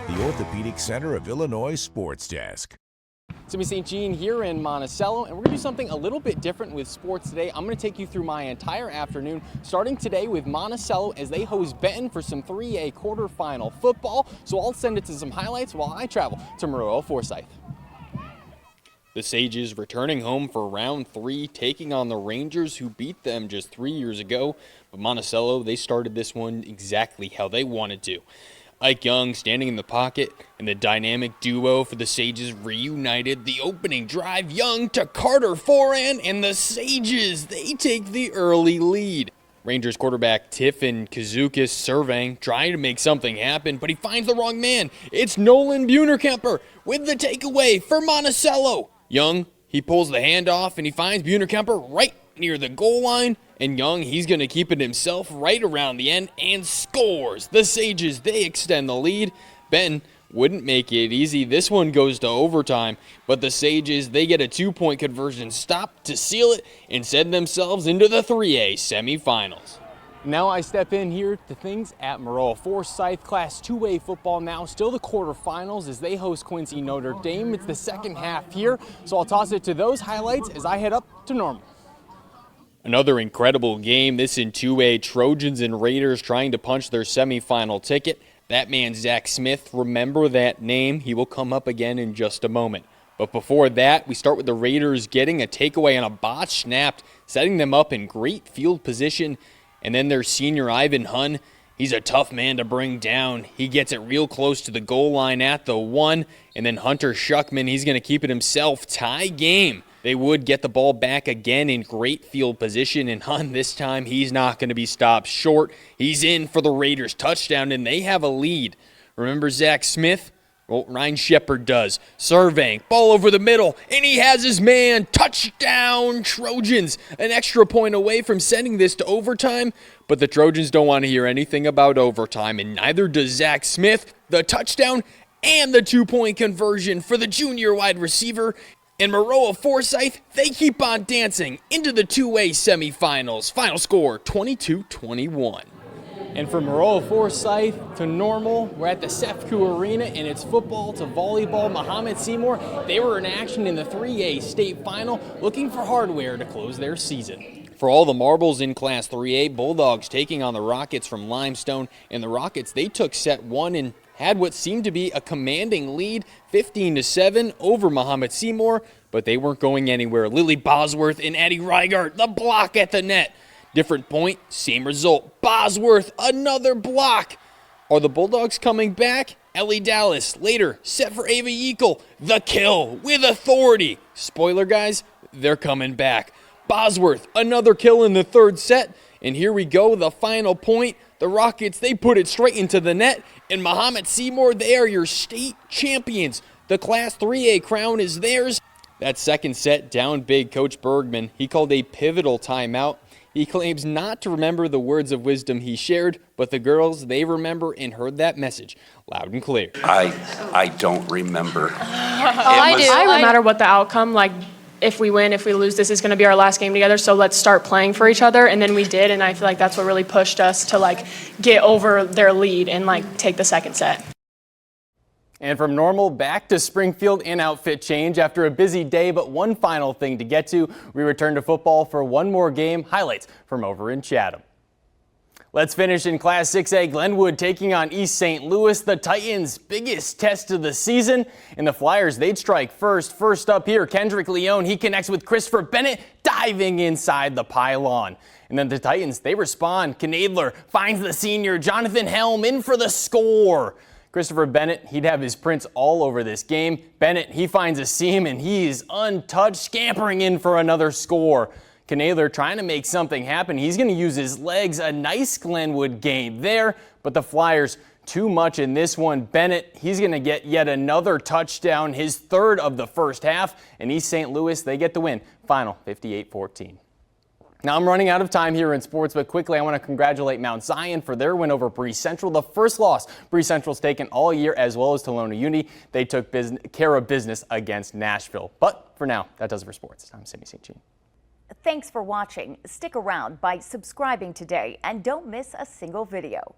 the Orthopedic Center of Illinois Sports Desk. Sammy St. Jean here in Monticello, and we're going to do something a little bit different with sports today. I'm going to take you through my entire afternoon, starting today with Monticello as they host Benton for some 3A quarterfinal football. So I'll send it to some highlights while I travel to Maroa Forsyth. The Sages returning home for round 3, taking on the Rangers, who beat them just 3 years ago. But Monticello, they started this one exactly how they wanted to. Ike Young standing in the pocket, and the dynamic duo for the Sages reunited. The opening drive, Young to Carter forehand, and the Sages, they take the early lead. Rangers quarterback Tiffin Kazukis surveying, trying to make something happen, but he finds the wrong man. It's Nolan Bunerkemper with the takeaway for Monticello. Young, he pulls the handoff, and he finds Bunerkemper right near the goal line. And Young, he's going to keep it himself right around the end and scores. The Sages, they extend the lead. Ben wouldn't make it easy. This one goes to overtime, but the Sages, they get a 2-point conversion stop to seal it and send themselves into the 3A semifinals. Now I step in here to things at Maroa Forsyth. Class 2A football now, still the quarterfinals as they host Quincy Notre Dame. It's the second half here, so I'll toss it to those highlights as I head up to Normal. Another incredible game, this in 2A, Trojans and Raiders trying to punch their semifinal ticket. That man, Zach Smith, remember that name. He will come up again in just a moment. But before that, we start with the Raiders getting a takeaway on a botch snapped, setting them up in great field position. And then their senior, Ivan Hunn, he's a tough man to bring down. He gets it real close to the goal line at the 1. And then Hunter Schuckman, he's going to keep it himself. Tie game. They would get the ball back again in great field position, and Hunn this time, he's not going to be stopped short. He's in for the Raiders' touchdown, and they have a lead. Remember Zach Smith? Well, Ryan Shepard does. Surveying, ball over the middle, and he has his man. Touchdown, Trojans. An extra point away from sending this to overtime, but the Trojans don't want to hear anything about overtime, and neither does Zach Smith. The touchdown and the 2-point conversion for the junior wide receiver. And Maroa Forsyth, they keep on dancing into the 2A semifinals. Final score, 22-21. And from Maroa Forsyth to Normal, we're at the Sefco Arena, and it's football to volleyball. Muhammad Seymour, they were in action in the 3A state final, looking for hardware to close their season. For all the marbles in Class 3A, Bulldogs taking on the Rockets from Limestone, and the Rockets, they took set 1 and had what seemed to be a commanding lead, 15-7 over Muhammad Seymour, but they weren't going anywhere. Lily Bosworth and Addie Reigart, the block at the net. Different point, same result. Bosworth, another block. Are the Bulldogs coming back? Ellie Dallas, later, set for Ava Yeakel. The kill with authority. Spoiler, guys, they're coming back. Bosworth, another kill in the third set. And here we go, the final point. The Rockets, they put it straight into the net. And Muhammad Seymour, they are your state champions. The Class 3A crown is theirs. That second set, down big, Coach Bergman, he called a pivotal timeout. He claims not to remember the words of wisdom he shared, but the girls, they remember and heard that message loud and clear. I don't remember. I do. No matter what the outcome, like if we win, if we lose, this is going to be our last game together, so let's start playing for each other. And then we did, and I feel like that's what really pushed us to get over their lead and take the second set. And from Normal back to Springfield in outfit change after a busy day, but one final thing to get to. We return to football for one more game. Highlights from over in Chatham. Let's finish in Class 6A. Glenwood taking on East St. Louis, the Titans' biggest test of the season. And the Flyers, they'd strike first. First up here, Kendrick Leone, he connects with Christopher Bennett, diving inside the pylon. And then the Titans, they respond. Knadler finds the senior, Jonathan Helm, in for the score. Christopher Bennett, he'd have his prints all over this game. Bennett, he finds a seam, and he is untouched, scampering in for another score. Knadler trying to make something happen. He's going to use his legs. A nice Glenwood game there, but the Flyers, too much in this one. Bennett, he's going to get yet another touchdown, his third of the first half, and East St. Louis, they get the win. Final 58-14. Now I'm running out of time here in sports, but quickly I want to congratulate Mount Zion for their win over Bree Central, the first loss Bree Central's taken all year, as well as Tolona Uni. They took care of business against Nashville. But for now, that does it for sports. I'm Sammy St. Jean. Thanks for watching. Stick around by subscribing today and don't miss a single video.